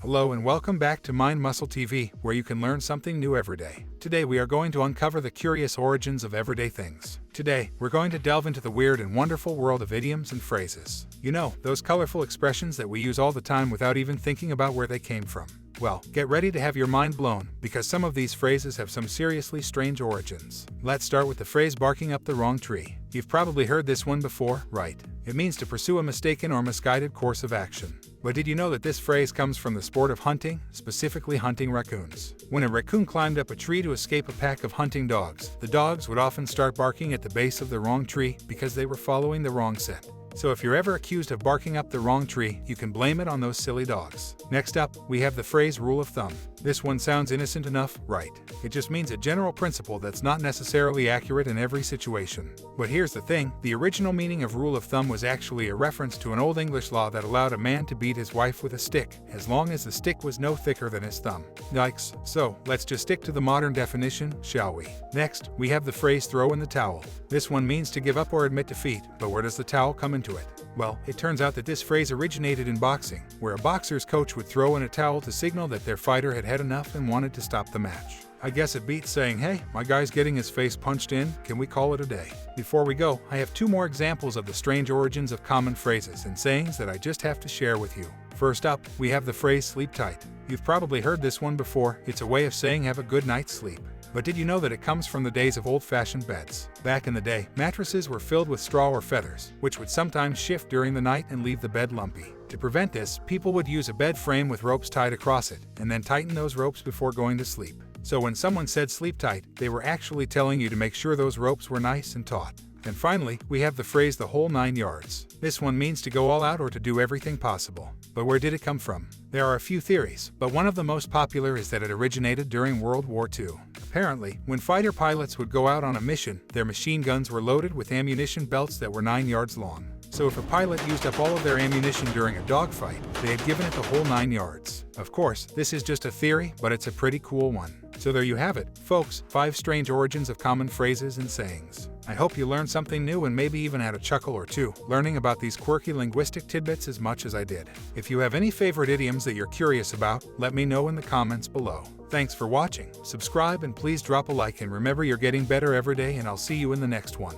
Hello and welcome back to Mind Muscle TV, where you can learn something new every day. Today we are going to uncover the curious origins of everyday things. Today, we're going to delve into the weird and wonderful world of idioms and phrases. You know, those colorful expressions that we use all the time without even thinking about where they came from. Well, get ready to have your mind blown, because some of these phrases have some seriously strange origins. Let's start with the phrase barking up the wrong tree. You've probably heard this one before, right? It means to pursue a mistaken or misguided course of action. But did you know that this phrase comes from the sport of hunting, specifically hunting raccoons? When a raccoon climbed up a tree to escape a pack of hunting dogs, the dogs would often start barking at the base of the wrong tree because they were following the wrong scent. So if you're ever accused of barking up the wrong tree, you can blame it on those silly dogs. Next up, we have the phrase rule of thumb. This one sounds innocent enough, right? It just means a general principle that's not necessarily accurate in every situation. But here's the thing, the original meaning of rule of thumb was actually a reference to an old English law that allowed a man to beat his wife with a stick, as long as the stick was no thicker than his thumb. Yikes. So, let's just stick to the modern definition, shall we? Next, we have the phrase throw in the towel. This one means to give up or admit defeat, but where does the towel come into it? Well, it turns out that this phrase originated in boxing, where a boxer's coach would throw in a towel to signal that their fighter had had enough and wanted to stop the match. I guess it beats saying, hey, my guy's getting his face punched in, can we call it a day? Before we go, I have two more examples of the strange origins of common phrases and sayings that I just have to share with you. First up, we have the phrase sleep tight. You've probably heard this one before. It's a way of saying have a good night's sleep. But did you know that it comes from the days of old-fashioned beds? Back in the day, mattresses were filled with straw or feathers, which would sometimes shift during the night and leave the bed lumpy. To prevent this, people would use a bed frame with ropes tied across it, and then tighten those ropes before going to sleep. So when someone said sleep tight, they were actually telling you to make sure those ropes were nice and taut. And finally, we have the phrase the whole 9 yards. This one means to go all out or to do everything possible. But where did it come from? There are a few theories, but one of the most popular is that it originated during World War II. Apparently, when fighter pilots would go out on a mission, their machine guns were loaded with ammunition belts that were 9 yards long. So if a pilot used up all of their ammunition during a dogfight, they had given it the whole 9 yards. Of course, this is just a theory, but it's a pretty cool one. So there you have it, folks, 5 strange origins of common phrases and sayings. I hope you learned something new and maybe even had a chuckle or two, learning about these quirky linguistic tidbits as much as I did. If you have any favorite idioms that you're curious about, let me know in the comments below. Thanks for watching, subscribe and please drop a like, and remember you're getting better every day, and I'll see you in the next one.